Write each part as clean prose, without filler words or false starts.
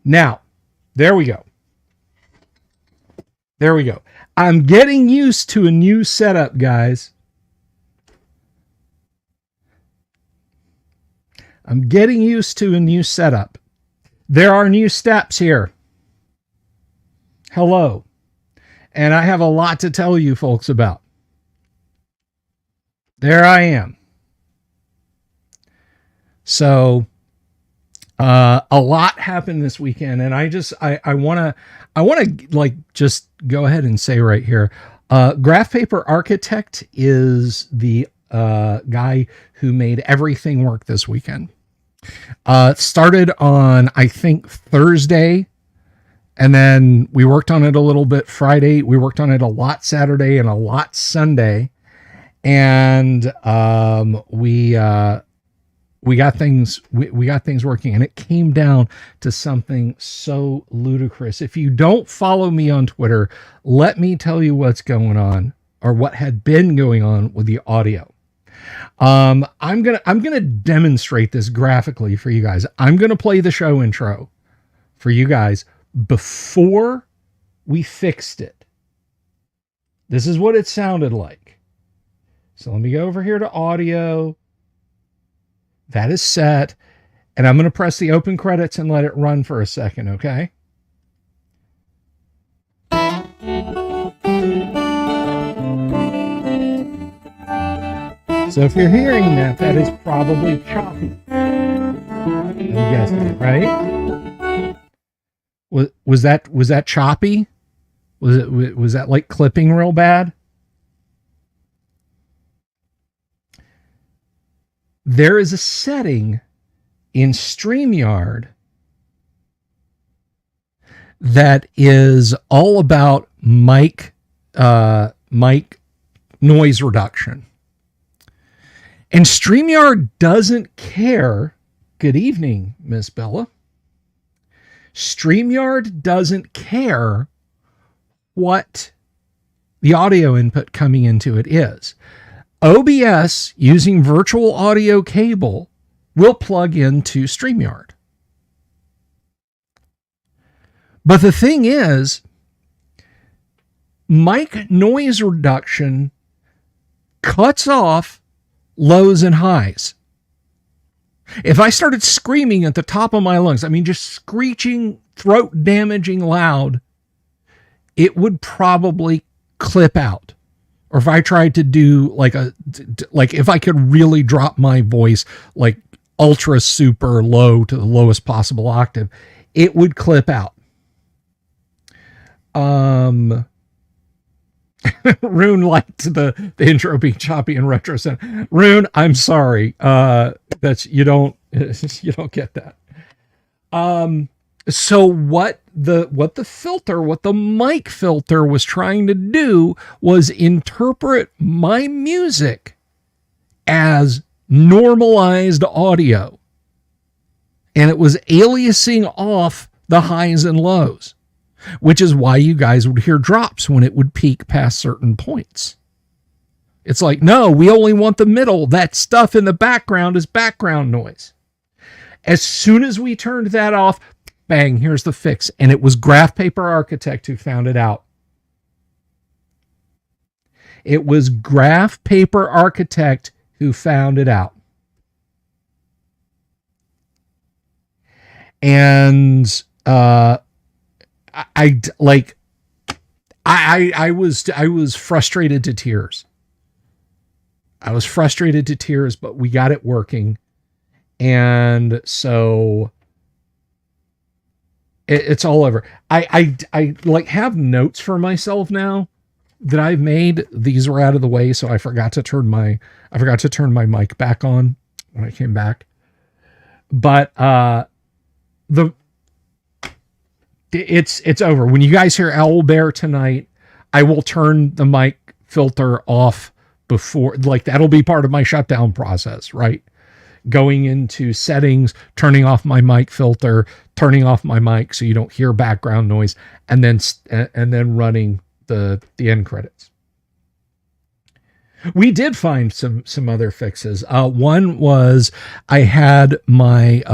Now, there we go. There we go. I'm getting used to a new setup, guys. I'm getting used to a new setup. There are new steps here. Hello. And I have a lot to tell you folks about. There I am. So, a lot happened this weekend, and I want to like just go ahead and say right here, Graph Paper Architect is the guy who made everything work this weekend. Started on, I think, Thursday, and then we worked on it a little bit Friday. We worked on it a lot Saturday and a lot Sunday, and we got things working, and it came down to something so ludicrous. If you don't follow me on Twitter, let me tell you what's going on, or what had been going on with the audio. I'm gonna demonstrate this graphically for you guys. I'm gonna play the show intro for you guys before we fixed it. This is what it sounded like. So let me go over here to audio. That is set, and I'm going to press the open credits and let it run for a second, okay? So if you're hearing that, that is probably choppy. I'm guessing, right? Was that choppy? Was that like clipping real bad? There is a setting in StreamYard that is all about mic noise reduction. And StreamYard doesn't care. Good evening, Miss Bella. StreamYard doesn't care what the audio input coming into it is. OBS, using virtual audio cable, will plug into StreamYard. But the thing is, mic noise reduction cuts off lows and highs. If I started screaming at the top of my lungs, I mean just screeching, throat damaging loud, it would probably clip out. Or if I tried to do like if I could really drop my voice like ultra super low to the lowest possible octave, it would clip out. Rune liked the intro being choppy and retro sound. Rune, I'm sorry. That's you don't get that. So what the mic filter was trying to do was interpret my music as normalized audio. And it was aliasing off the highs and lows, which is why you guys would hear drops when it would peak past certain points. It's like, no, we only want the middle. That stuff in the background is background noise. As soon as we turned that off, bang, here's the fix. And it was Graph Paper Architect who found it out. It was Graph Paper Architect who found it out. And I was frustrated to tears. I was frustrated to tears, but we got it working. And so it's all over. I like have notes for myself now that I've made. These were out of the way, so I forgot to turn my mic back on when I came back. But it's over. When you guys hear Owl Bear tonight, I will turn the mic filter off before, like that'll be part of my shutdown process, right? Going into settings, turning off my mic filter, turning off my mic so you don't hear background noise, and then running the end credits. We did find some other fixes. One was I had my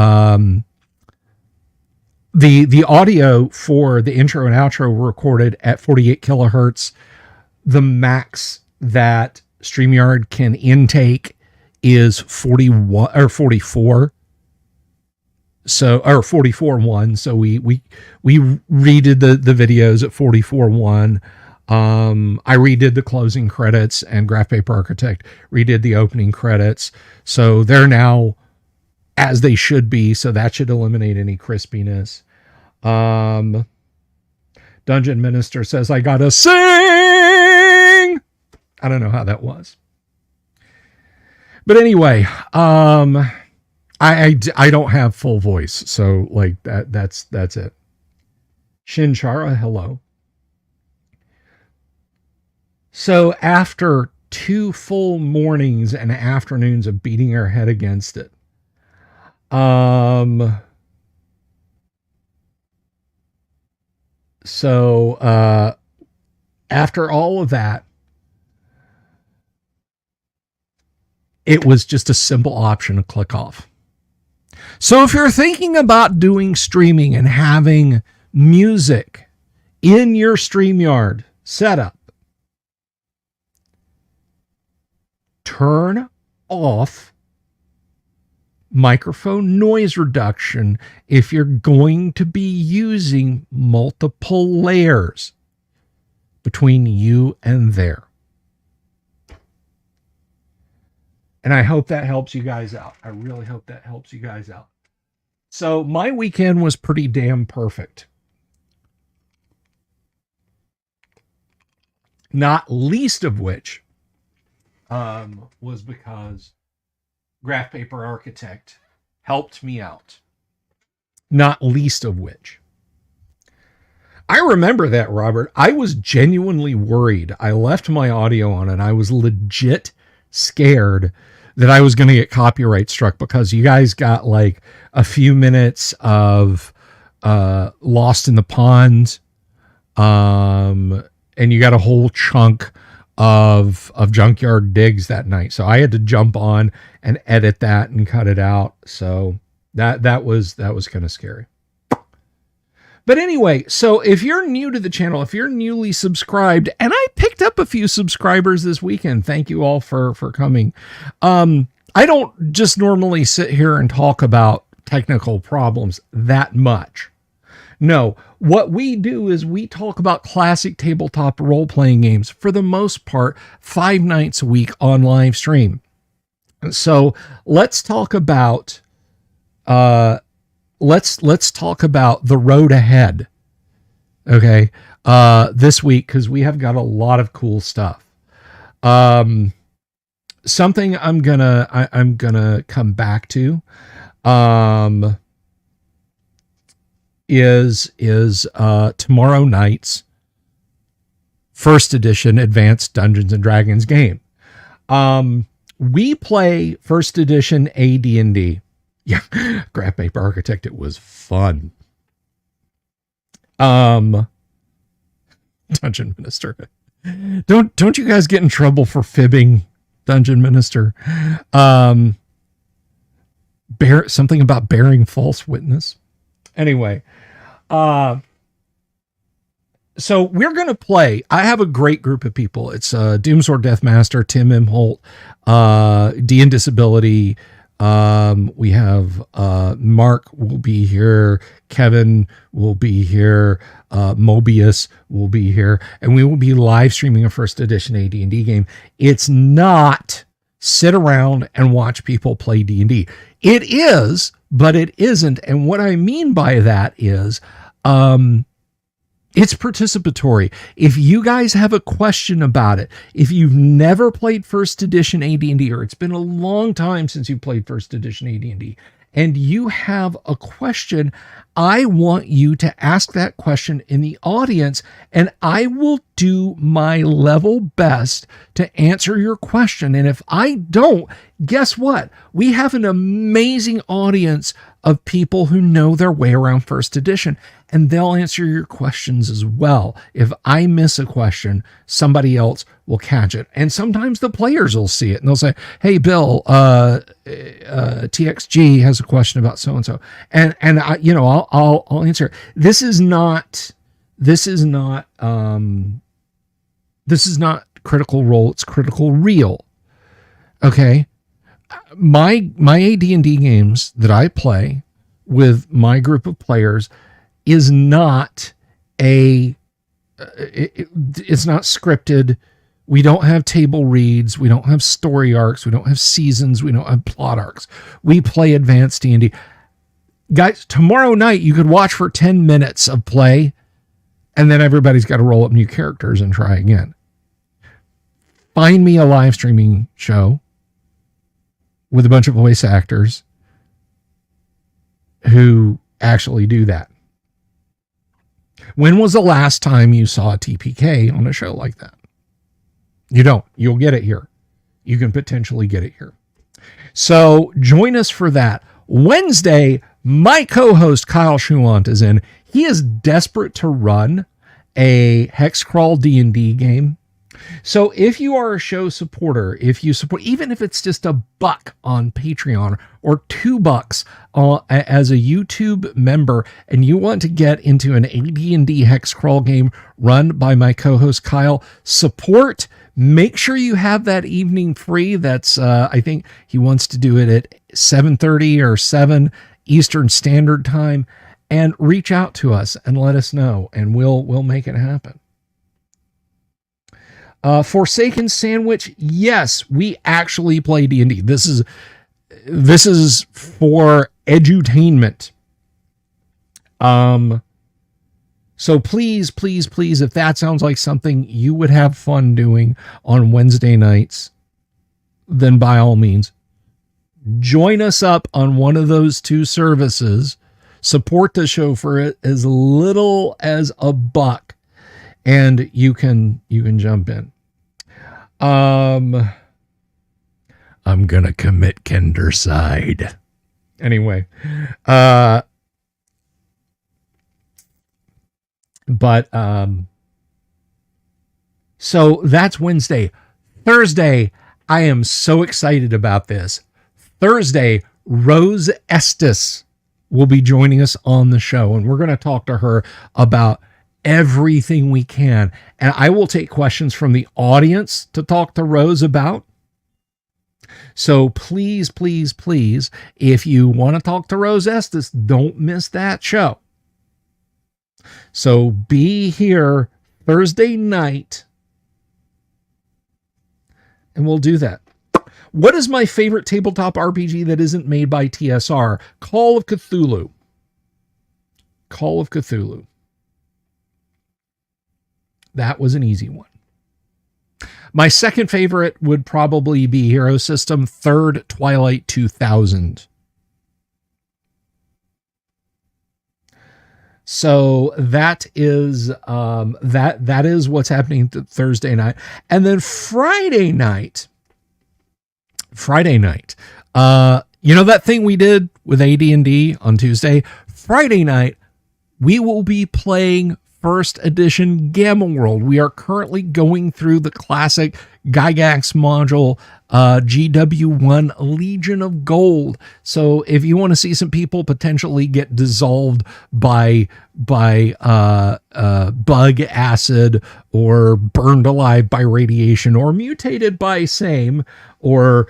the audio for the intro and outro were recorded at 48 kilohertz. The max that StreamYard can intake is 41 or 44. So, or 44.1. So we redid the videos at 44.1. I redid the closing credits, and Graph Paper Architect redid the opening credits. So they're now as they should be. So that should eliminate any crispiness. Dungeon Minister says, I gotta sing. I don't know how that was. But anyway, I don't have full voice. So like that's it. Shinchara, hello. So after 2 full mornings and afternoons of beating our head against it, after all of that, it was just a simple option to click off. So if you're thinking about doing streaming and having music in your StreamYard setup, turn off microphone noise reduction if you're going to be using multiple layers between you and there. And I hope that helps you guys out. I really hope that helps you guys out. So my weekend was pretty damn perfect. Not least of which was because Graph Paper Architect helped me out. Not least of which. I remember that, Robert. I was genuinely worried. I left my audio on and I was legit scared that I was going to get copyright struck because you guys got like a few minutes of Lost in the Pond. And you got a whole chunk of Junkyard Digs that night. So I had to jump on and edit that and cut it out. So that was kind of scary. But anyway, so if you're new to the channel, if you're newly subscribed, and I picked up a few subscribers this weekend, thank you all for coming. I don't just normally sit here and talk about technical problems that much. No, what we do is we talk about classic tabletop role-playing games for the most part 5 nights a week on live stream. So let's talk about let's talk about the road ahead. Okay. This week, because we have got a lot of cool stuff. Something I'm gonna come back to is tomorrow night's first edition Advanced Dungeons and Dragons game. We play first edition AD&D. Yeah, Graph Paper Architect, it was fun. Dungeon Minister. Don't you guys get in trouble for fibbing, Dungeon Minister? Something about bearing false witness. Anyway, so we're going to play. I have a great group of people. It's Doomsword Deathmaster, Tim M. Holt, D and Disability. We have Mark will be here, Kevin will be here, Mobius will be here, and we will be live streaming a first edition AD&D game. It's not sit around and watch people play D&D. It is, but it isn't. And what I mean by that is it's participatory. If you guys have a question about it, if you've never played first edition AD&D, or it's been a long time since you played first edition AD&D, and you have a question, I want you to ask that question in the audience, and I will do my level best to answer your question. And if I don't, guess what? We have an amazing audience of people who know their way around first edition, and they'll answer your questions as well. If I miss a question, somebody else will catch it. And sometimes the players will see it and they'll say, hey, Bill, TXG has a question about so-and-so. And I, I'll answer. This is not Critical Role. It's Critical Real. Okay. My AD&D games that I play with my group of players is not it's not scripted. We don't have table reads. We don't have story arcs. We don't have seasons. We don't have plot arcs. We play advanced D&D. Guys, tomorrow night you could watch for 10 minutes of play, and then everybody's got to roll up new characters and try again. Find me a live streaming show with a bunch of voice actors who actually do that. When was the last time you saw a TPK on a show like that? You don't. You'll get it here. You can potentially get it here. So join us for that. Wednesday, my co-host Kyle Schulant is in. He is desperate to run a Hexcrawl D&D game. So if you are a show supporter, if you support, even if it's just $1 on Patreon or $2 as a YouTube member, and you want to get into an AD&D Hexcrawl game run by my co-host Kyle, support. Make sure you have that evening free. That's I think he wants to do it at 7:30 or 7 Eastern Standard Time, and reach out to us and let us know, and we'll make it happen. Forsaken Sandwich, yes, we actually play D&D. This is for edutainment. So please, if that sounds like something you would have fun doing on Wednesday nights, then by all means, join us up on one of those two services. Support the show for it as little as $1, and you can jump in. I'm gonna commit Kinderside. Anyway, so that's Wednesday. Thursday, I am so excited about this. Thursday, Rose Estes will be joining us on the show, and we're going to talk to her about everything we can. And I will take questions from the audience to talk to Rose about. So please, if you want to talk to Rose Estes, don't miss that show. So be here Thursday night, and we'll do that. What is my favorite tabletop RPG that isn't made by TSR? Call of Cthulhu. Call of Cthulhu. That was an easy one. My second favorite would probably be Hero System, third Twilight 2000. So that is that is what's happening Thursday night. And then Friday night, you know that thing we did with AD&D on Tuesday? Friday night, we will be playing first edition Gamma World. We are currently going through the classic Gygax module, GW1 Legion of Gold. So if you want to see some people potentially get dissolved by bug acid, or burned alive by radiation, or mutated by same, or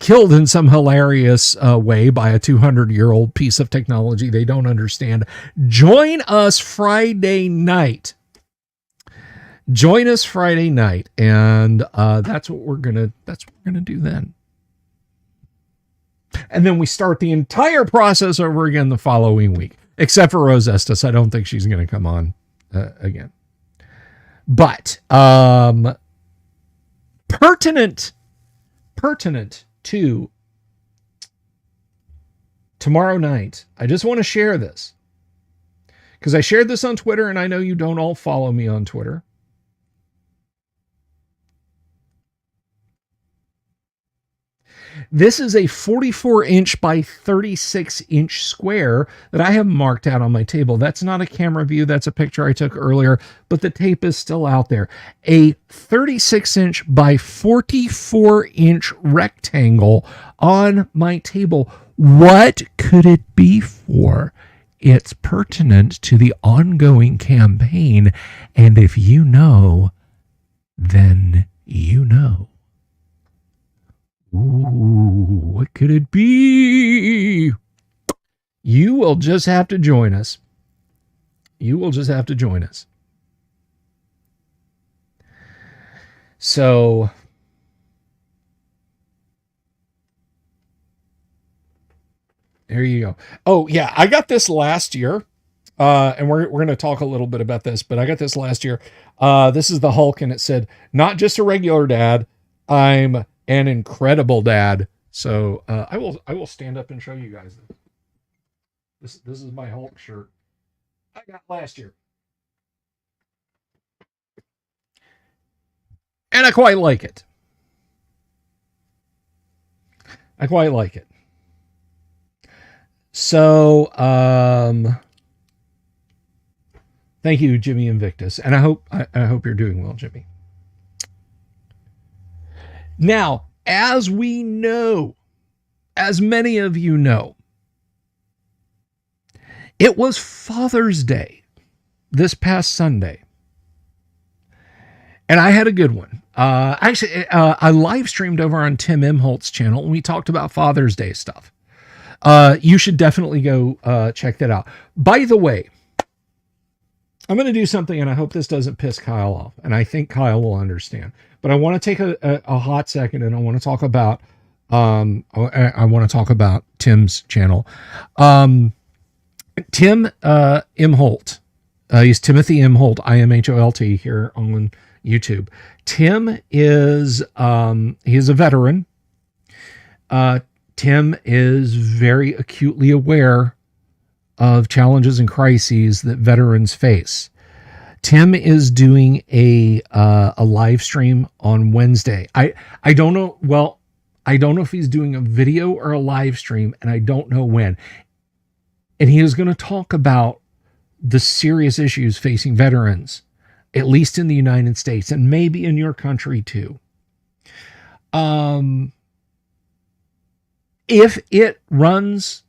killed in some hilarious way by a 200-year-old piece of technology they don't understand, join us Friday night. Join us Friday night, and that's what we're gonna do then. And then we start the entire process over again the following week, except for Rose Estes. I don't think she's gonna come on again. But pertinent to tomorrow night, I just want to share this because I shared this on Twitter, and I know you don't all follow me on Twitter. This is a 44 inch by 36 inch square that I have marked out on my table. That's not a camera view. That's a picture I took earlier, but the tape is still out there. A 36 inch by 44 inch rectangle on my table. What could it be for? It's pertinent to the ongoing campaign. And if you know, then you know. Ooh, what could it be? You will just have to join us. You will just have to join us. So, there you go. Oh, yeah, I got this last year. And we're going to talk a little bit about this, but I got this last year. This is the Hulk, and it said, not just a regular dad, I'm an incredible dad. So I will stand up and show you guys this. This is my Hulk shirt I got last year, and I quite like it. I quite like it. So thank you, Jimmy Invictus, and I hope you're doing well, Jimmy. Now, as we know, as many of you know, it was Father's Day this past Sunday, and I had a good one. Actually, I live streamed over on Tim Imholt's channel, and we talked about Father's Day stuff. You should definitely go check that out. By the way, I'm going to do something, and I hope this doesn't piss Kyle off, and I think Kyle will understand. But I want to take a hot second, and I want to talk about I want to talk about Tim's channel. Tim Imholt. He's Timothy Imholt, IMHOLT here on YouTube. Tim is he's a veteran. Tim is very acutely aware of challenges and crises that veterans face. Tim is doing a live stream on Wednesday. I don't know. Well, I don't know if he's doing a video or a live stream, and I don't know when. And he is going to talk about the serious issues facing veterans, at least in the United States, and maybe in your country too. If it runs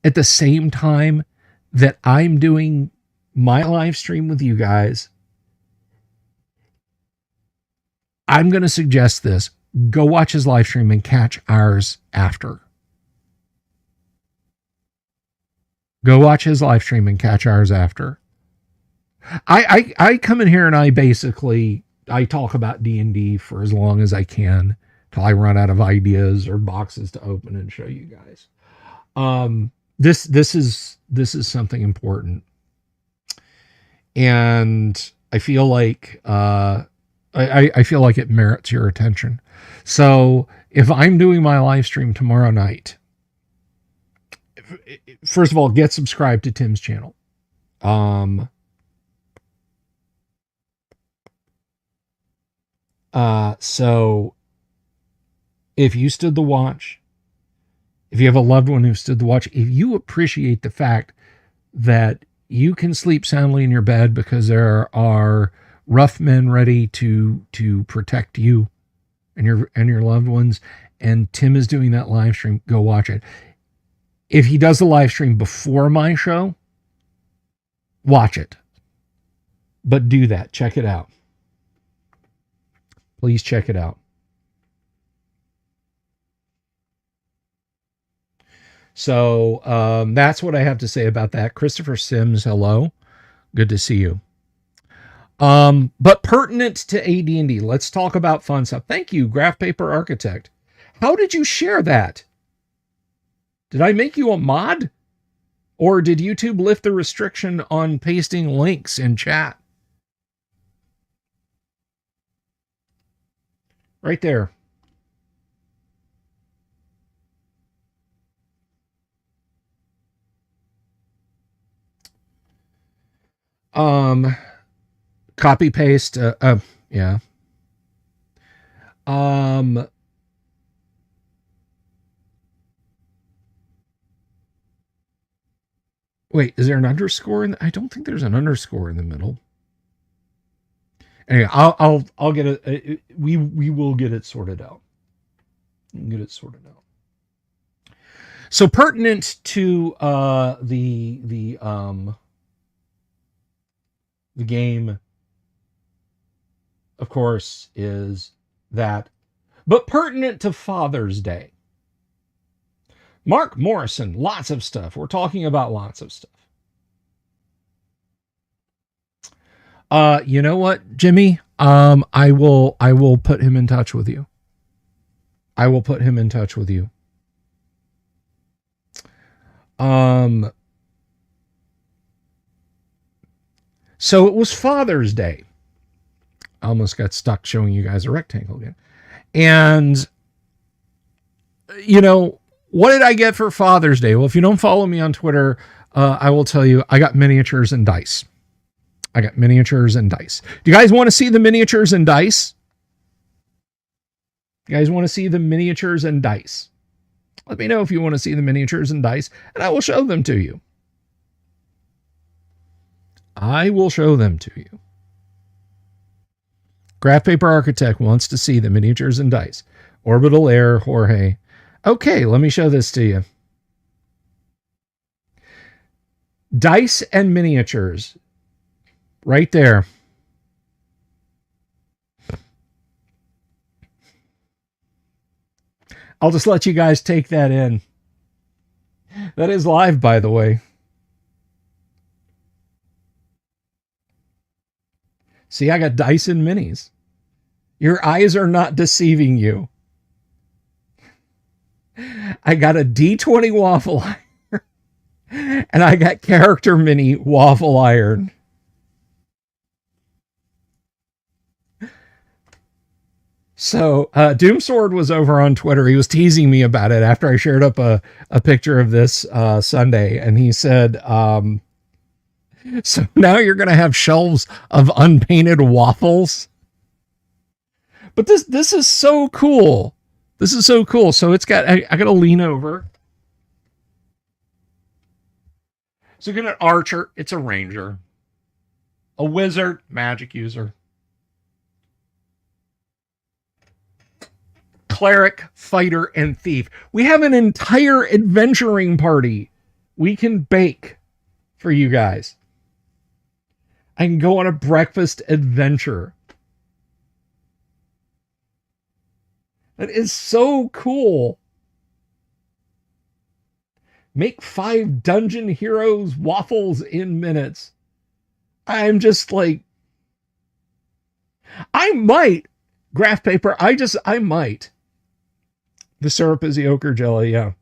at the same time that I'm doing my live stream with you guys, I'm going to suggest this. Go watch his live stream and catch ours after. Go watch his live stream and catch ours after. I come in here and I talk about D&D for as long as I can till I run out of ideas or boxes to open and show you guys. This is something important. And I feel like I feel like it merits your attention. So if I'm doing my live stream tomorrow night, first of all, get subscribed to Tim's channel. So if you stood the watch, if you have a loved one who stood the watch, if you appreciate the fact that you can sleep soundly in your bed because there are rough men ready to protect you and your loved ones, and Tim is doing that live stream, go watch it. If he does the live stream before my show, watch it. But do that. Check it out. Please check it out. So that's what I have to say about that. Christopher Sims, hello. Good to see you. But pertinent to AD&D, let's talk about fun stuff. Thank you, Graph Paper Architect. How did you share that? Did I make you a mod? Or did YouTube lift the restriction on pasting links in chat? Right there. Copy paste. Yeah. Wait, is there an underscore? I don't think there's an underscore in the middle. Anyway, I'll get it. We will get it sorted out. We'll get it sorted out. So pertinent to the game, of course, is that, but pertinent to Father's Day. Mark Morrison, lots of stuff. We're talking about lots of stuff. You know what, Jimmy? I will put him in touch with you. I will put him in touch with you. So it was Father's Day. I almost got stuck showing you guys a rectangle again. And, you know, what did I get for Father's Day? Well, if you don't follow me on Twitter, I will tell you, I got miniatures and dice. I got miniatures and dice. Do you guys want to see the miniatures and dice? You guys want to see the miniatures and dice? Let me know if you want to see the miniatures and dice, and I will show them to you. I will show them to you. Graph Paper Architect wants to see the miniatures and dice. Orbital Air, Jorge. Okay, let me show this to you. Dice and miniatures. Right there. I'll just let you guys take that in. That is live, by the way. See, I got dice and minis. Your eyes are not deceiving you. I got a D20 waffle iron. And I got character mini waffle iron. So Doomsword was over on Twitter. He was teasing me about it after I shared up a picture of this Sunday. And he said, so now you're going to have shelves of unpainted waffles. But this is so cool. This is so cool. So it's got, I got to lean over. So you get an archer. It's a ranger. A wizard, magic user. Cleric, fighter, and thief. We have an entire adventuring party we can bake for you guys. I can go on a breakfast adventure. That is so cool. Make 5 dungeon heroes waffles in minutes. I'm just like, I might. Graph paper, I might. The syrup is the ochre jelly, yeah.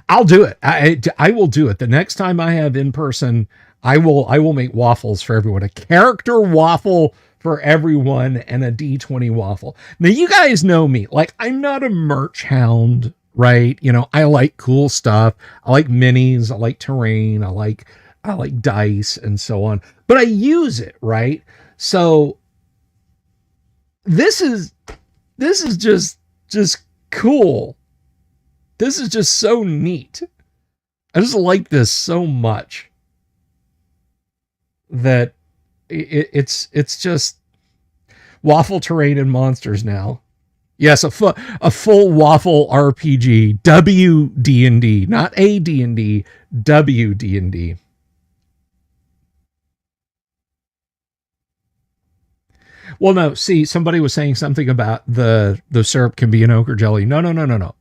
I'll do it. I will do it. The next time I have in person, I will make waffles for everyone. A character waffle for everyone and a D20 waffle. Now you guys know me. Like, I'm not a merch hound, right? You know, I like cool stuff. I like minis, I like terrain, I like dice and so on. But I use it, right? So this is just cool. This is just so neat. I just like this so much that it's just waffle terrain and monsters now. Yes, a full waffle RPG, WD&D, not AD&D, WD&D. Well, no, see, somebody was saying something about the syrup can be an ochre jelly. No.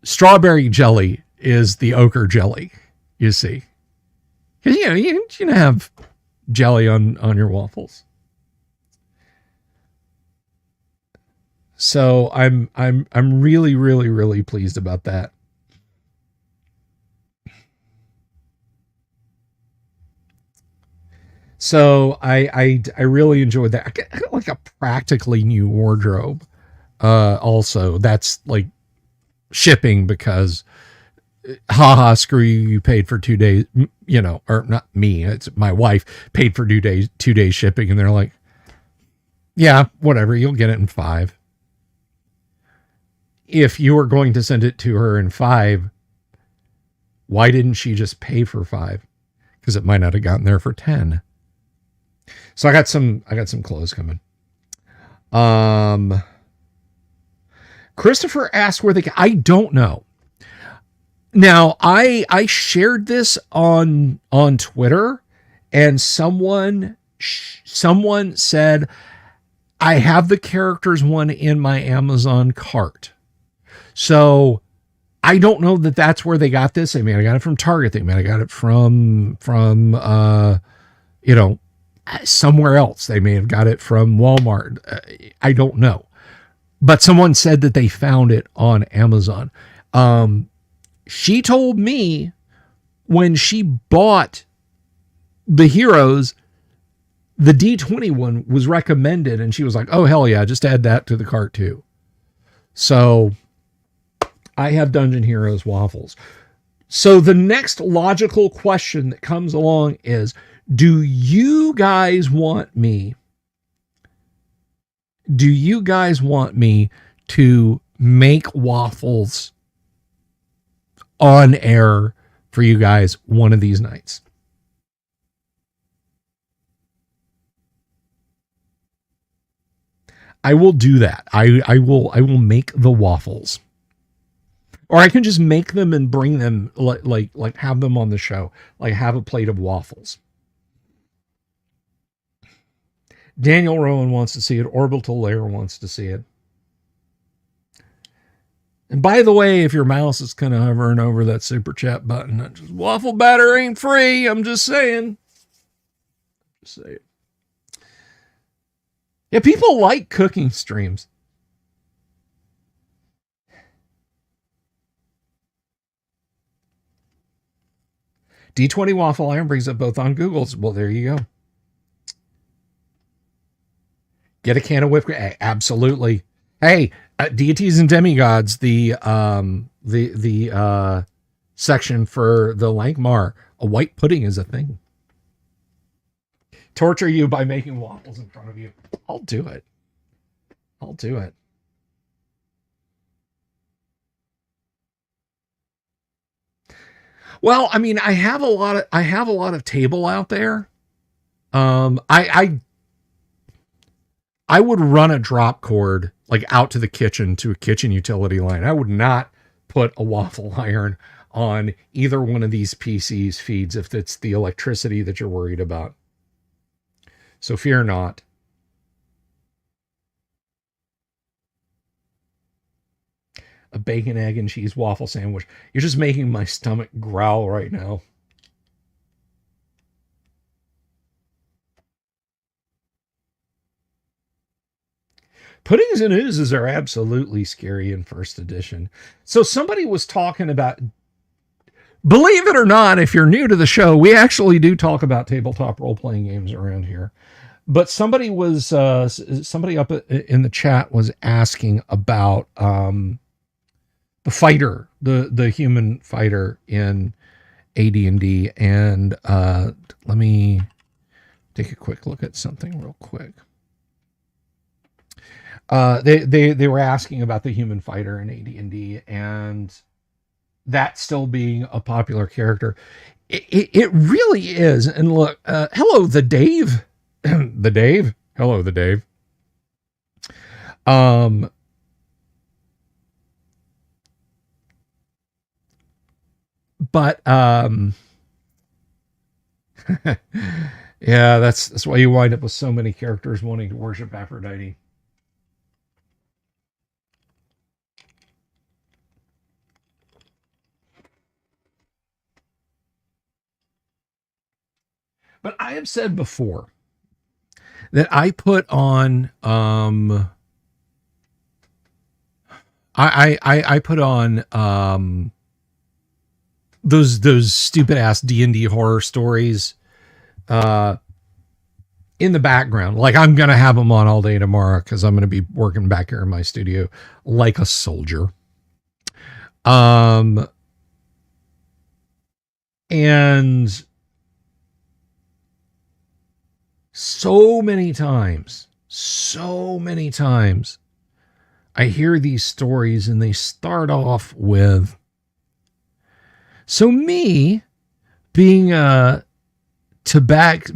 Strawberry jelly is the ochre jelly, you see. Because, you know, you can have jelly on your waffles. So I'm really, really, really pleased about that. So I really enjoyed that. I got like a practically new wardrobe. Also, that's like shipping because haha, screw you, you paid for 2 days, you know, or not me, it's my wife paid for 2 days shipping. And they're like, yeah, whatever, you'll get it in 5. if you were going to send it to her in 5, why didn't she just pay for 5? Because it might not have gotten there for 10. So I got some clothes coming. Christopher asked where I don't know. Now I shared this on Twitter, and someone said I have the characters one in my Amazon cart. So I don't know that that's where they got this. They may have got it from Target. They may have got it from somewhere else. They may have got it from Walmart. I don't know. But someone said that they found it on Amazon. She told me when she bought the Heroes, the D20 one was recommended, and she was like, oh, hell yeah, just add that to the cart too. So I have Dungeon Heroes waffles. So the next logical question that comes along is, do you guys want me to make waffles on air for you guys one of these nights? I will do that. I will make the waffles. Or I can just make them and bring them, like have them on the show. Like have a plate of waffles. Daniel Rowan wants to see it. Orbital Layer wants to see it. And by the way, if your mouse is kind of hovering over that super chat button, just waffle batter ain't free. I'm just saying. Just say it. Yeah, people like cooking streams. D20 Waffle Iron brings up both on Google's. Well, there you go. Get a can of whipped cream. Absolutely. Hey, Deities and Demigods, the section for the Lankmar, a white pudding is a thing. Torture you by making waffles in front of you. I'll do it. I'll do it. Well, I mean, I have a lot of table out there. I would run a drop cord like out to the kitchen to a kitchen utility line. I would not put a waffle iron on either one of these PC's feeds if it's the electricity that you're worried about. So fear not. A bacon, egg, and cheese waffle sandwich. You're just making my stomach growl right now. Puddings and oozes are absolutely scary in first edition. So somebody was talking about, believe it or not, if you're new to the show, we actually do talk about tabletop role-playing games around here. But somebody up in the chat was asking about the fighter, the human fighter in AD&D, and let me take a quick look at something real quick. They were asking about the human fighter in AD&D and that still being a popular character. It really is. And look, hello, the Dave. The Dave. Hello, the Dave. But yeah, that's why you wind up with so many characters wanting to worship Aphrodite. But I have said before that I put on I put on those stupid ass D&D horror stories in the background. Like I'm gonna have them on all day tomorrow because I'm gonna be working back here in my studio like a soldier. And so many times I hear these stories and they start off with, so me being a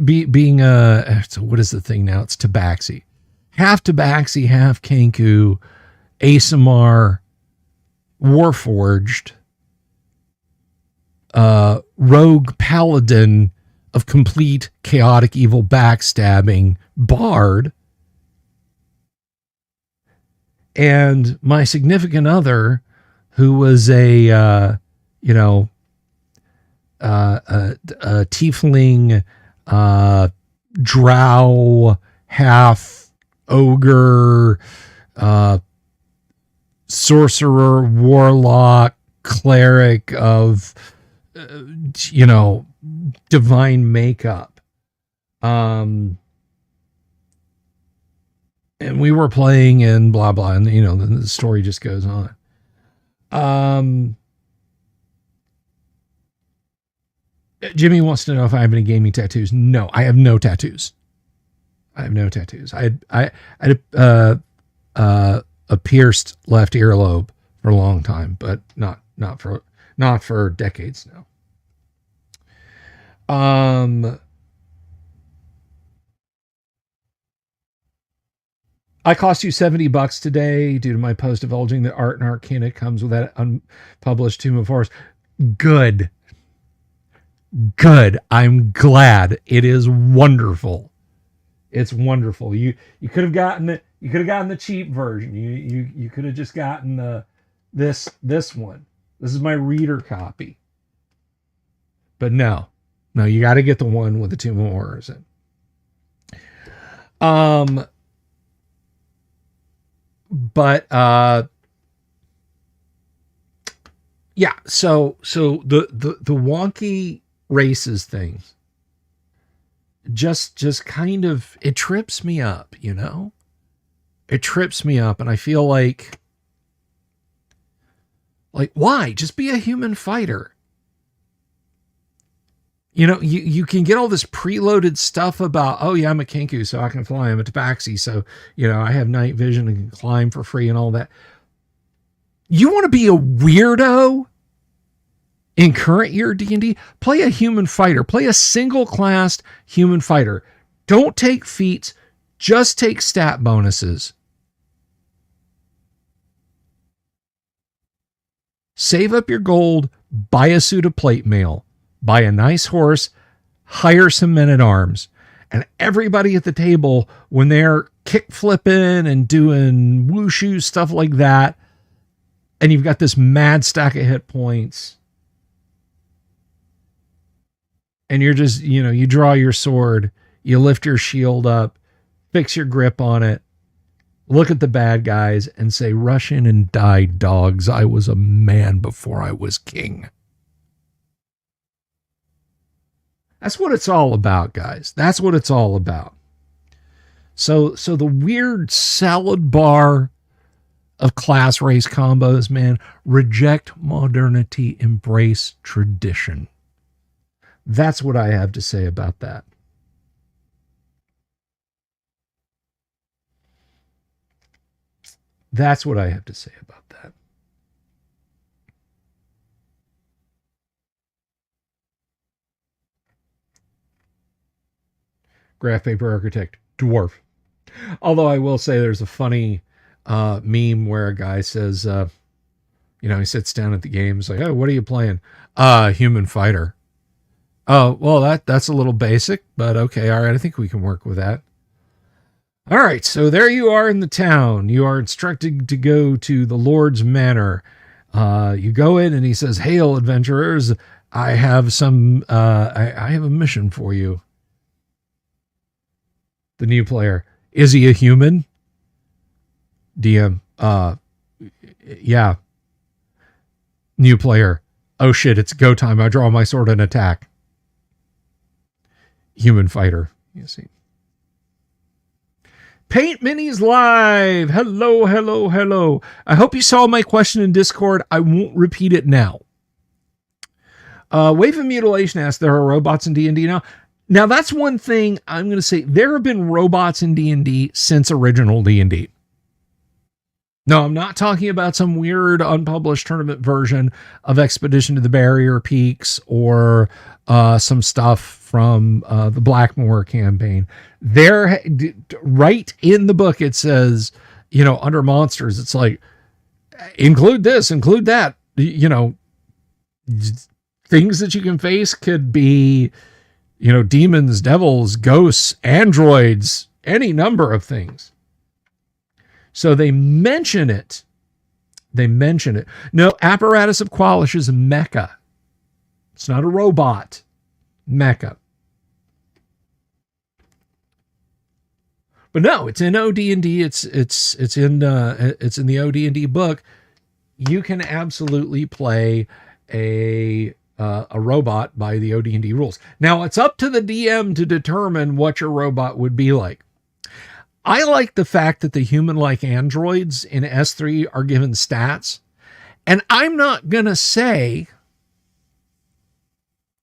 being a, so what is the thing now? It's tabaxi. Half tabaxi, half Kenku, ASMR, Warforged, rogue paladin of complete chaotic evil backstabbing bard, and my significant other, who was a tiefling, drow, half ogre, sorcerer, warlock, cleric of, divine makeup. And we were playing and blah, blah. And, the story just goes on. Jimmy wants to know if I have any gaming tattoos. No, I have no tattoos. I had a pierced left earlobe for a long time, but not for decades now. I cost you $70 today due to my post divulging that Art and Arcana comes with that unpublished Tomb of Horrors. Good. I'm glad. It is wonderful. It's wonderful. You could have gotten it. You could have gotten the cheap version. You could have just gotten this one. This is my reader copy. But no, you got to get the one with the Tomb of Horrors in. But yeah. So the wonky races things just kind of, it trips me up, it trips me up, and I feel like why just be a human fighter? You can get all this preloaded stuff about, oh yeah, I'm a Kenku, so I can fly. I'm a tabaxi, so I have night vision and can climb for free and all that. You want to be a weirdo in current year D&D? Play a human fighter. Play a single classed human fighter. Don't take feats. Just take stat bonuses. Save up your gold. Buy a suit of plate mail. Buy a nice horse. Hire some men-at-arms. And everybody at the table, when they're kick flipping and doing wushu stuff like that, and you've got this mad stack of hit points, and you're just, you draw your sword, you lift your shield up, fix your grip on it, look at the bad guys and say, rush in and die, dogs. I was a man before I was king. That's what it's all about, guys. That's what it's all about. So the weird salad bar of class race combos, man, reject modernity, embrace tradition. That's what I have to say about that. That's what I have to say about that. Graph paper architect, dwarf. Although I will say there's a funny meme where a guy says, he sits down at the game, he's like, oh, what are you playing? Human fighter. Oh, well, that's a little basic, but okay, all right, I think we can work with that. All right, so there you are in the town. You are instructed to go to the Lord's Manor. You go in and he says, hail, adventurers, I have I have a mission for you. The new player, is he a human? DM, yeah. New player, oh shit, it's go time. I draw my sword and attack. Human fighter, you see. Paint Minis Live. Hello. I hope you saw my question in Discord. I won't repeat it now. Wave of Mutilation asks, there are robots in D&D now? Now, that's one thing I'm going to say. There have been robots in D&D since original D&D. No, I'm not talking about some weird unpublished tournament version of Expedition to the Barrier Peaks or some stuff from the Blackmore campaign. There, right in the book, it says, under monsters, it's like, include this, include that. Things that you can face could be, demons, devils, ghosts, androids, any number of things. So they mention it. No, apparatus of Qualish is a mecha. It's not a robot. Mecha. But no, it's in OD&D. It's in the OD&D book. You can absolutely play a robot by the OD&D rules. Now it's up to the DM to determine what your robot would be like. I like the fact that the human-like androids in S3 are given stats, and I'm not going to say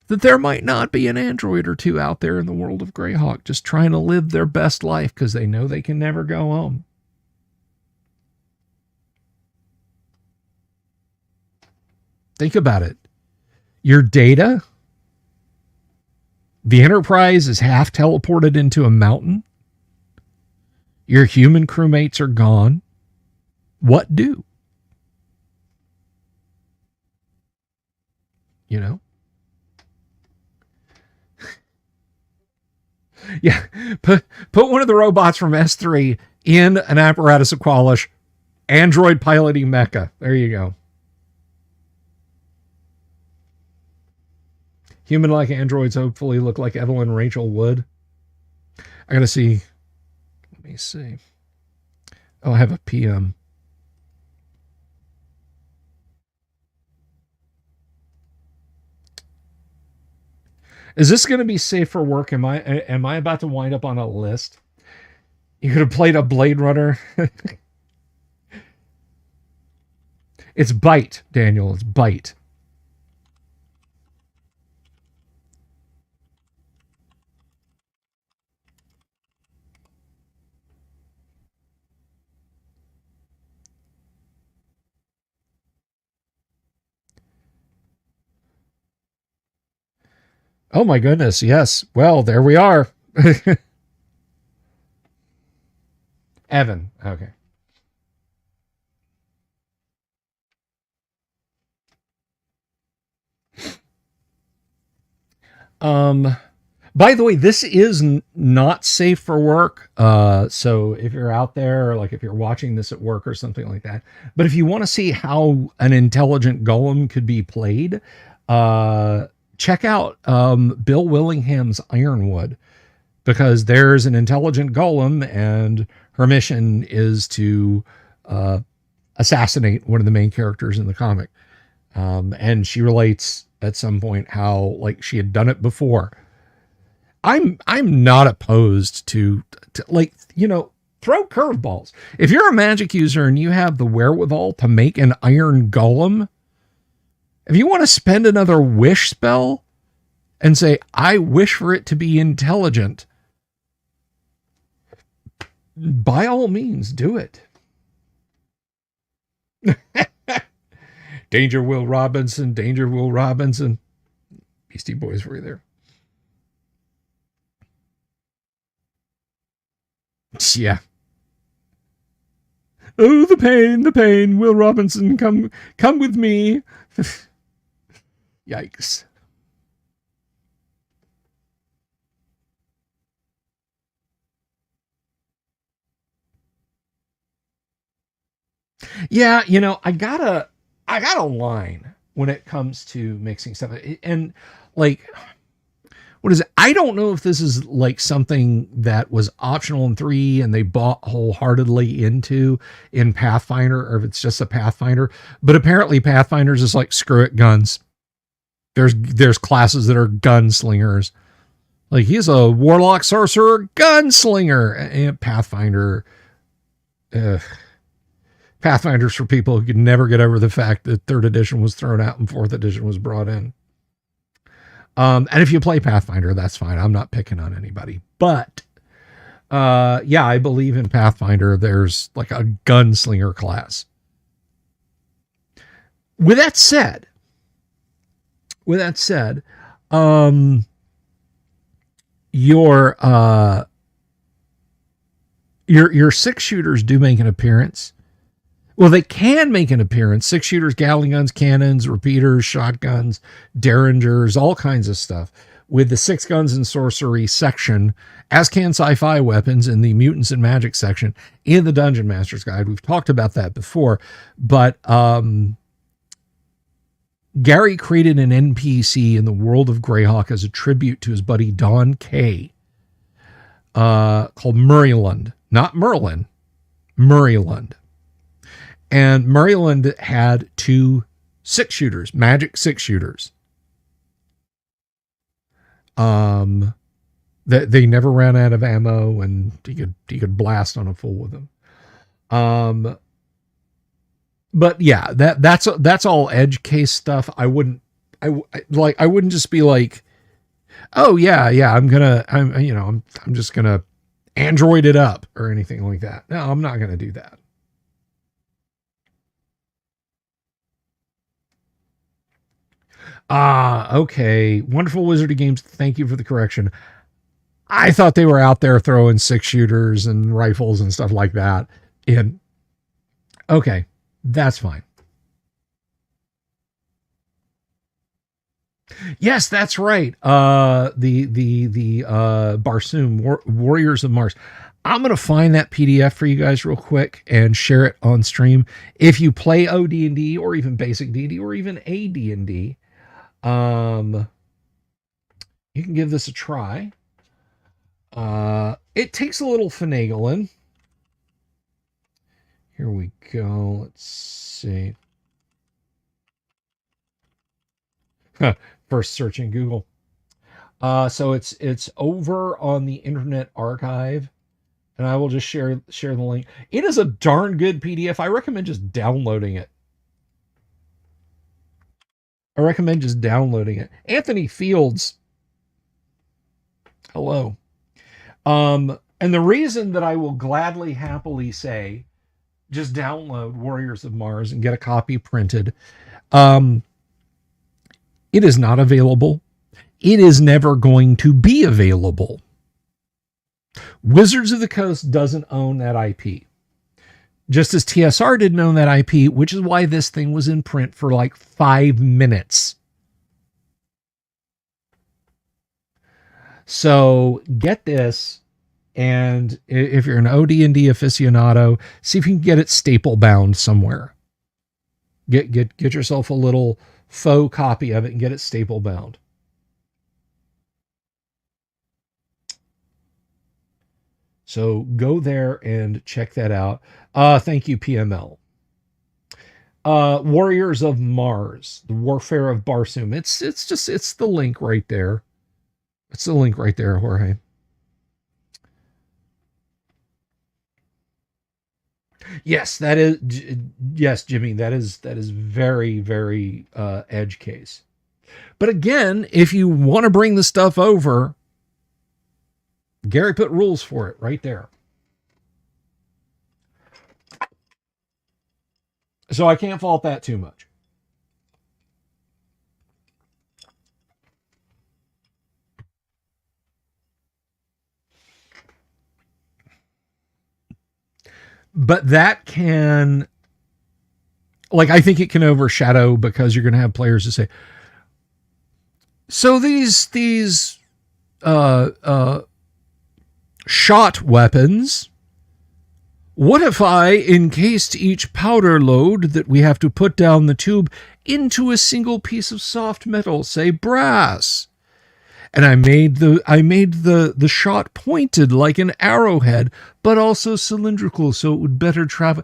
that there might not be an android or two out there in the world of Greyhawk just trying to live their best life because they know they can never go home. Think about it. Your data, the Enterprise is half teleported into a mountain. Your human crewmates are gone. What do? Yeah. Put one of the robots from S3 in an apparatus of Qualish, android piloting mecha. There you go. Human-like androids hopefully look like Evelyn Rachel Wood. I gotta see. Let me see. Oh, I have a PM. Is this going to be safe for work? Am I about to wind up on a list? You could have played a Blade Runner. It's Bite, Daniel. It's Bite. Oh my goodness, yes. Well, there we are. Evan, okay. By the way, this is not safe for work. So if you're out there, like if you're watching this at work or something like that, but if you want to see how an intelligent golem could be played, check out Bill Willingham's Ironwood, because there's an intelligent golem and her mission is to assassinate one of the main characters in the comic. And she relates at some point how like she had done it before. I'm not opposed to like, throw curveballs. If you're a magic user and you have the wherewithal to make an iron golem, if you want to spend another wish spell and say, I wish for it to be intelligent, by all means, do it. Danger Will Robinson, Danger Will Robinson. Beastie Boys were there. Yeah. Oh, the pain. Will Robinson, come with me. Yikes. Yeah, I got a line when it comes to mixing stuff. And like, what is it? I don't know if this is like something that was optional in 3 and they bought wholeheartedly into in Pathfinder, or if it's just a Pathfinder. But apparently Pathfinder's is like, screw it, guns. There's classes that are gunslingers. Like, he's a warlock, sorcerer, gunslinger. And Pathfinder, Pathfinder's for people who could never get over the fact that 3rd edition was thrown out and 4th edition was brought in. And if you play Pathfinder, that's fine. I'm not picking on anybody. But Yeah, I believe in Pathfinder there's like a gunslinger class. With that said, with that said, um, your your six shooters do make an appearance. Well, they can make an appearance. Six shooters, Gatling guns, cannons, repeaters, shotguns, derringers, all kinds of stuff. With the six guns and sorcery section, as can sci-fi weapons in the mutants and magic section in the Dungeon Master's Guide. We've talked about that before, but Gary created an NPC in the world of Greyhawk as a tribute to his buddy Don Kay, called Murrayland, not Merlin, Murrayland. And Murrayland had two six shooters, magic six shooters. That they never ran out of ammo, and he could blast on a fool with them. But yeah, that's all edge case stuff. I wouldn't just be like, oh yeah, I'm just gonna Android it up or anything like that. No, I'm not gonna do that. Okay. Wonderful Wizardry Games. Thank you for the correction. I thought they were out there throwing six shooters and rifles and stuff like that. And okay, that's fine. Yes, that's right. The Barsoom Warriors of Mars. I'm going to find that PDF for you guys real quick and share it on stream. If you play OD&D or even basic D&D or even AD&D, you can give this a try. It takes a little finagling. Here we go. Let's see. First search in Google. So it's over on the Internet Archive, and I will just share the link. It is a darn good PDF. I recommend just downloading it. Anthony Fields. Hello. And the reason that I will gladly, happily say, just download Warriors of Mars and get a copy printed. It is not available. It is never going to be available. Wizards of the Coast doesn't own that IP. Just as TSR didn't own that IP, which is why this thing was in print for like 5 minutes. So get this, and if you're an OD&D aficionado, see if you can get it staple bound somewhere. Get yourself a little faux copy of it and get it staple bound. So go there and check that out. Thank you, PML. Warriors of Mars, the Warfare of Barsoom. It's the link right there. It's the link right there, Jorge. Yes, that is. Yes, Jimmy, that is very, very edge case. But again, if you want to bring the stuff over, Gary put rules for it right there. So I can't fault that too much. But that can, like, I think it can overshadow, because you're going to have players to say, so these shot weapons, what if I encased each powder load that we have to put down the tube into a single piece of soft metal, say brass? And I made the shot pointed like an arrowhead, but also cylindrical, so it would better travel.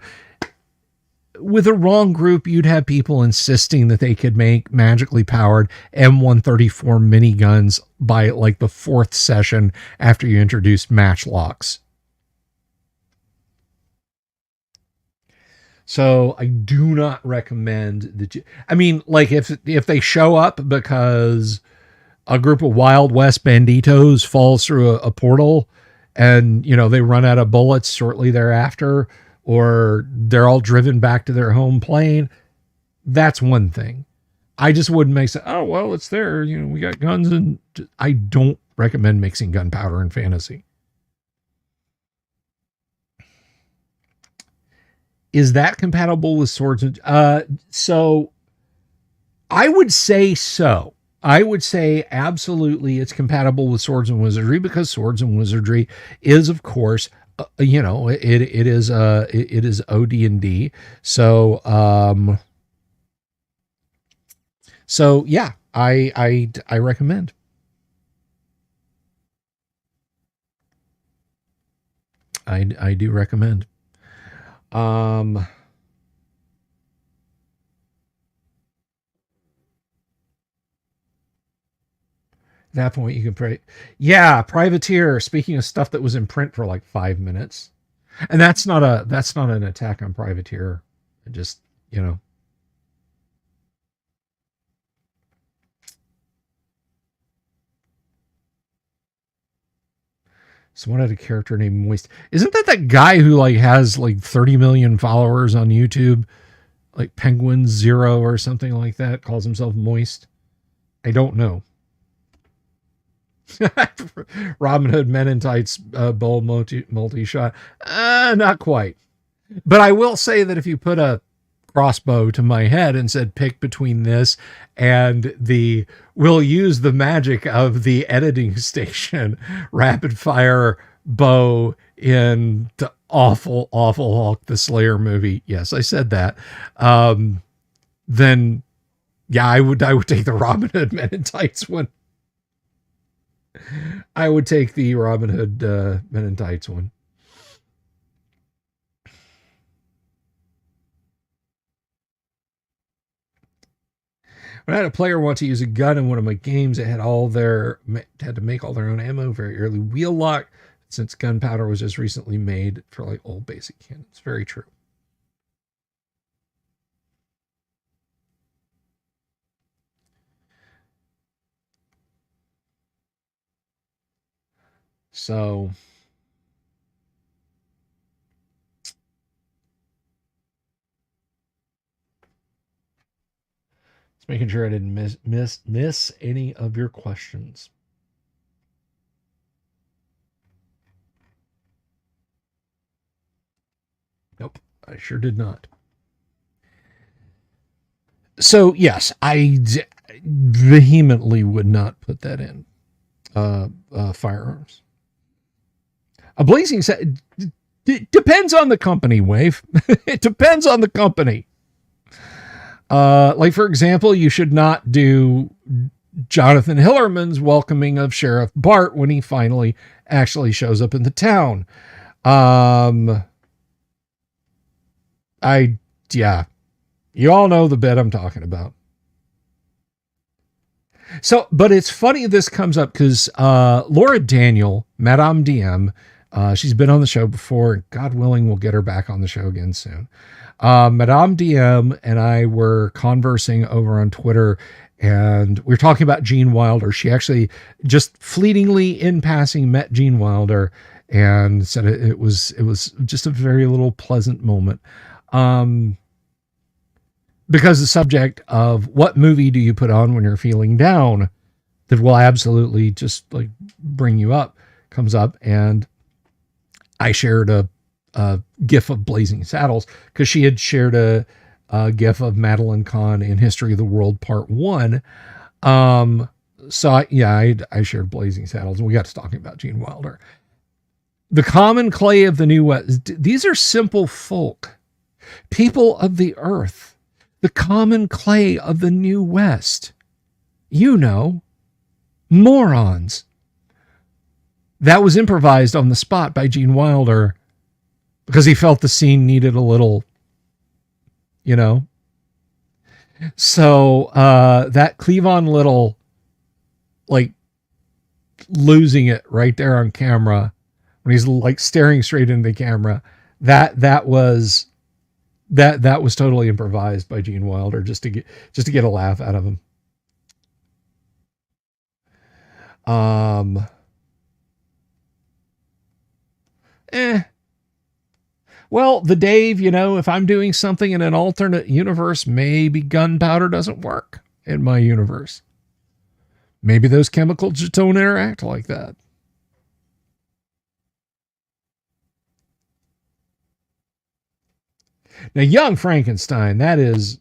With a wrong group, you'd have people insisting that they could make magically powered M134 miniguns by like the fourth session after you introduced matchlocks. So I do not recommend that you, I mean, like if they show up because a group of Wild West banditos falls through a portal and they run out of bullets shortly thereafter, or they're all driven back to their home plane. That's one thing. I just wouldn't make sense. Oh, well, it's there. We got guns, and I don't recommend mixing gunpowder in fantasy. Is that compatible with swords? So I would say so. I would say absolutely it's compatible with swords and wizardry, because swords and wizardry is, of course, it is OD&D. So yeah, I recommend. I do recommend. At that point you can pray. Yeah, privateer. Speaking of stuff that was in print for like 5 minutes, and that's not an attack on privateer. Just you know. Someone had a character named Moist. Isn't that guy who like has like 30 million followers on YouTube? Like Penguin Zero or something like that, calls himself Moist. I don't know. Robin Hood Men in Tights bowl multi shot. Not quite. But I will say that if you put a crossbow to my head and said pick between this and we'll use the magic of the editing station rapid fire bow in the awful Hulk the Slayer movie. Yes, I said that. Then yeah, I would take the Robin Hood Men in Tights one. I would take the Robin Hood Men in Tights one. When I had a player want to use a gun in one of my games, it had to make all their own ammo very early. Wheel lock, since gunpowder was just recently made for like old basic cannons. Very true. So just making sure I didn't miss any of your questions. Nope, I sure did not. So yes, I vehemently would not put that in firearms. A blazing set depends on the company, Wave. It depends on the company. Like for example, you should not do Jonathan Hillerman's welcoming of Sheriff Bart when he finally actually shows up in the town. Yeah, you all know the bit I'm talking about. So, but it's funny this comes up because Laura Daniel, Madame DM, she's been on the show before. God willing, we'll get her back on the show again soon. Madame DM and I were conversing over on Twitter, and we were talking about Gene Wilder. She actually just fleetingly in passing met Gene Wilder and said it was just a very little pleasant moment. Because the subject of what movie do you put on when you're feeling down that will absolutely just like bring you up comes up, and I shared a gif of Blazing Saddles because she had shared a gif of Madeline Kahn in History of the World Part 1. So I shared Blazing Saddles, and we got to talking about Gene Wilder. The common clay of the New West. These are simple folk, people of the earth, the common clay of the New West. Morons. That was improvised on the spot by Gene Wilder because he felt the scene needed a little, So that Cleavon Little, like, losing it right there on camera when he's like staring straight into the camera, that was totally improvised by Gene Wilder just to get a laugh out of him. Eh. Well, the Dave, if I'm doing something in an alternate universe, maybe gunpowder doesn't work in my universe. Maybe those chemicals just don't interact like that. Now, Young Frankenstein, that is,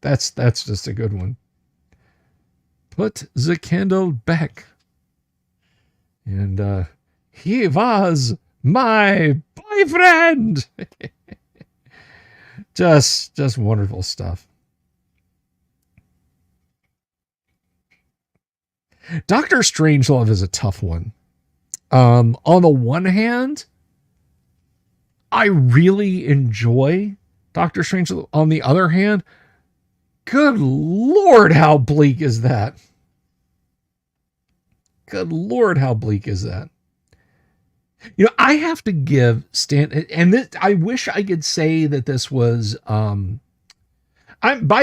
that's just a good one. Put the candle back. And he was my boyfriend. just wonderful stuff. Dr. Strangelove is a tough one. On the one hand, I really enjoy Doctor Strangelove. On the other hand, good Lord, how bleak is that? Good Lord, how bleak is that? I have to give Stan, and this, I wish I could say that this was, by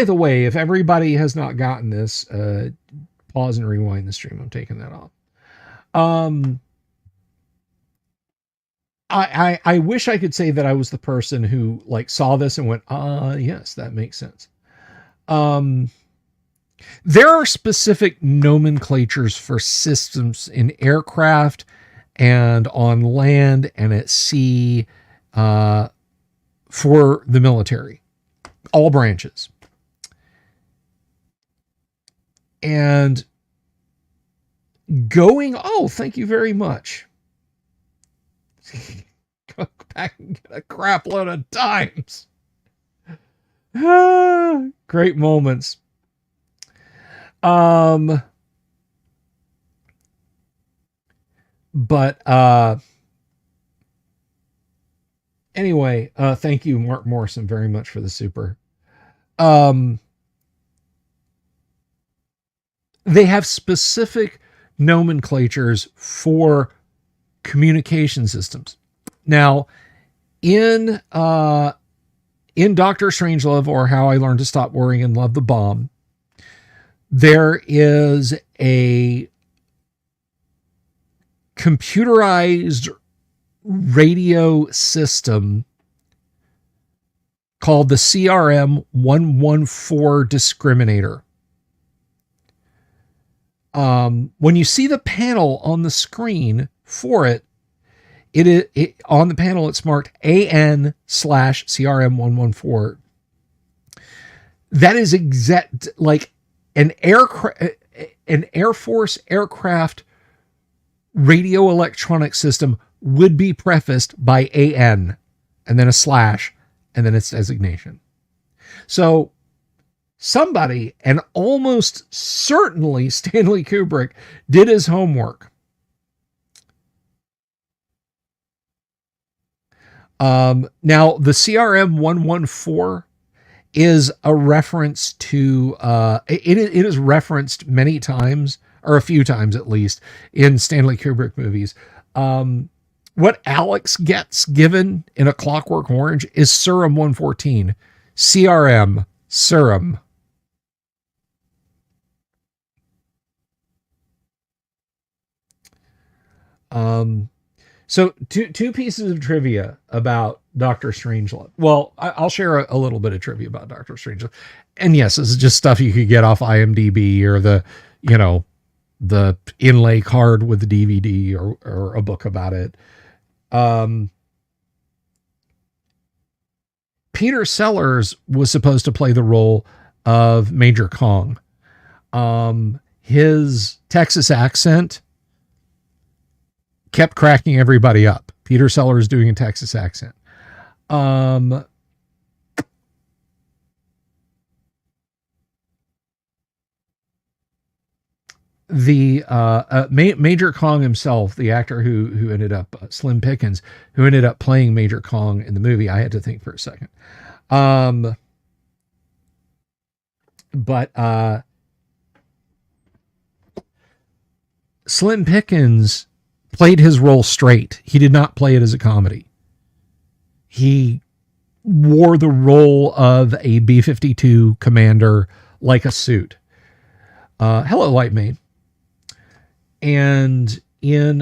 the way, if everybody has not gotten this, pause and rewind the stream. I'm taking that off. I wish I could say that I was the person who saw this and went, yes, that makes sense. There are specific nomenclatures for systems in aircraft and on land and at sea, for the military, all branches. And thank you very much. Go back and get a crap load of dimes. Great moments. Anyway, thank you, Mark Morrison, very much for the super. They have specific nomenclatures for communication systems. Now, in Doctor Strangelove, or How I Learned to Stop Worrying and Love the Bomb, there is a computerized radio system called the CRM 114 discriminator. When you see the panel on the screen for it, it on the panel it's marked AN/CRM 114. That is exact like an Air Force aircraft radio electronic system would be prefaced by AN and then a slash and then its designation. So somebody, and almost certainly Stanley Kubrick, did his homework. Now, the CRM 114 is a reference to, it is referenced many times, or a few times at least, in Stanley Kubrick movies. What Alex gets given in A Clockwork Orange is Serum 114. CRM, Serum. So two pieces of trivia about Dr. Strangelove. Well, I'll share a little bit of trivia about Dr. Strangelove. And yes, this is just stuff you could get off IMDb or the inlay card with the DVD or a book about it. Peter Sellers was supposed to play the role of Major Kong. His Texas accent kept cracking everybody up. Peter Sellers doing a Texas accent. Major Kong himself, the actor who ended up Slim Pickens, who ended up playing Major Kong in the movie, I had to think for a second. But Slim Pickens played his role straight. He did not play it as a comedy. He wore the role of a B-52 commander like a suit. Hello, Lightmane. And in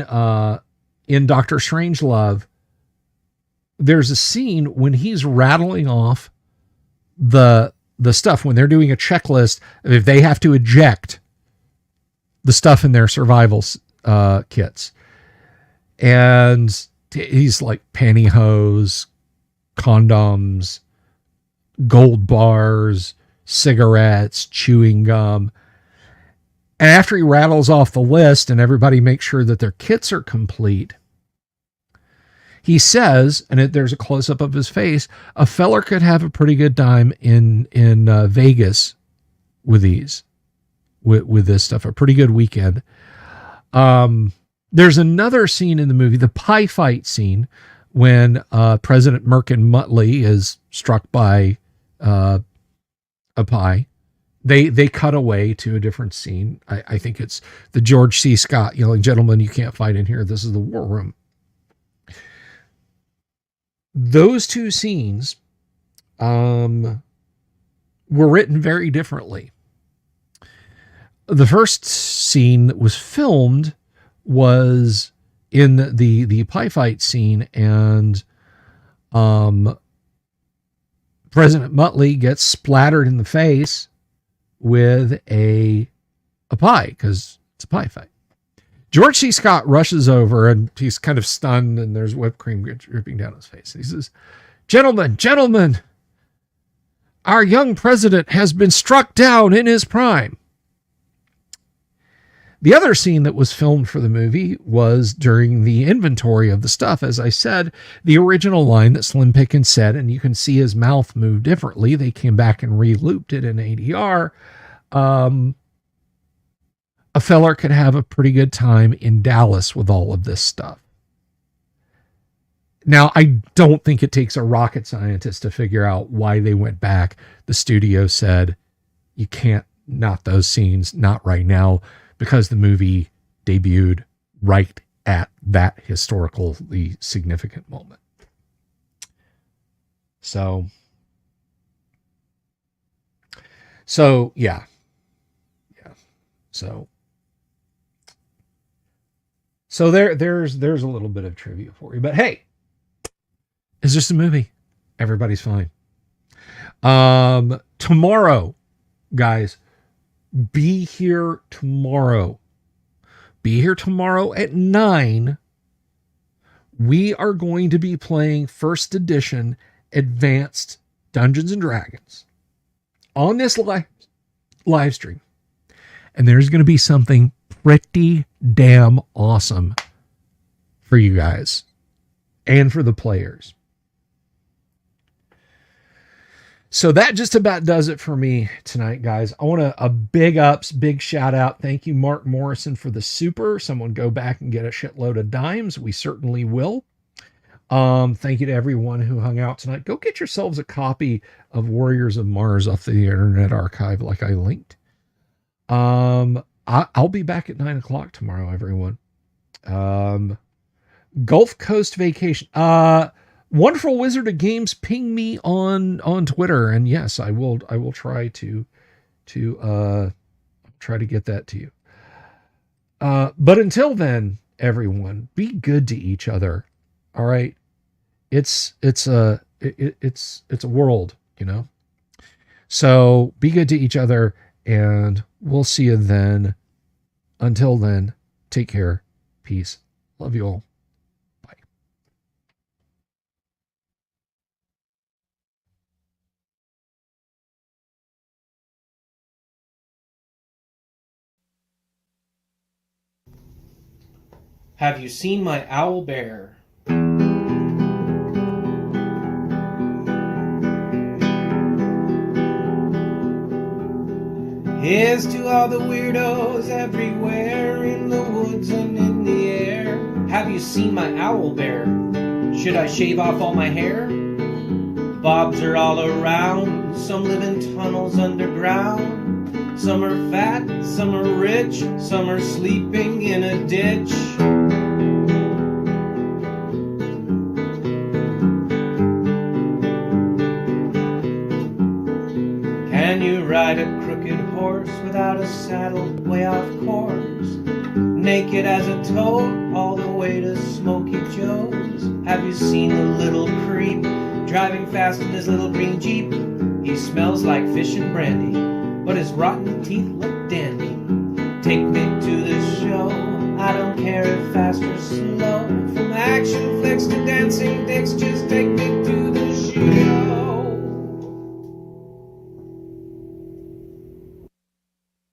in Doctor Strangelove, there's a scene when he's rattling off the stuff when they're doing a checklist if they have to eject the stuff in their survival kits. And he's like pantyhose, condoms, gold bars, cigarettes, chewing gum. And after he rattles off the list and everybody makes sure that their kits are complete, he says, and there's a close-up of his face, a feller could have a pretty good time in Vegas with these, with this stuff, a pretty good weekend. There's another scene in the movie, the pie fight scene, when President Merkin Muttley is struck by a pie. They cut away to a different scene. I think it's the George C. Scott yelling, "Gentlemen, you can't fight in here. This is the war room." Those two scenes were written very differently. The first scene that was filmed was in the pie fight scene, and President Muttley gets splattered in the face with a pie because it's a pie fight. George C. Scott rushes over and he's kind of stunned, and there's whipped cream dripping down his face. He says, Gentlemen, our young president has been struck down in his prime." The other scene that was filmed for the movie was during the inventory of the stuff. As I said, the original line that Slim Pickens said, and you can see his mouth move differently. They came back and re-looped it in ADR. A feller could have a pretty good time in Dallas with all of this stuff. Now, I don't think it takes a rocket scientist to figure out why they went back. The studio said, you can't, not those scenes, not right now, because the movie debuted right at that historically significant moment. So yeah. So there's a little bit of trivia for you, but hey, it's just a movie. Everybody's fine. Tomorrow, guys, be here tomorrow. Be here tomorrow at 9. We are going to be playing first edition Advanced Dungeons and Dragons on this live stream. And there's going to be something pretty damn awesome for you guys and for the players. So that just about does it for me tonight, guys. I want a big ups, big shout out. Thank you, Mark Morrison, for the super. Someone go back and get a shitload of dimes. We certainly will. Thank you to everyone who hung out tonight. Go get yourselves a copy of Warriors of Mars off the Internet Archive like I linked. I'll be back at 9 o'clock tomorrow, everyone. Gulf Coast Vacation. Wonderful Wizard of Games, ping me on Twitter, and yes, I will try to get that to you. But until then, everyone, be good to each other. All right, it's a world, you know. So be good to each other, and we'll see you then. Until then, take care, peace, love you all. Have you seen my owl bear? Here's to all the weirdos everywhere, in the woods and in the air. Have you seen my owl bear? Should I shave off all my hair? Bobs are all around, some live in tunnels underground. Some are fat, some are rich, some are sleeping in a ditch. Can you ride a crooked horse without a saddle, way off course? Naked as a toad all the way way to Smoky Joe's. Have you seen the little creep driving fast in his little green Jeep? He smells like fish and brandy, but his rotten teeth look dandy. Take me to the show, I don't care if fast or slow. From action flicks to dancing dicks, just take me to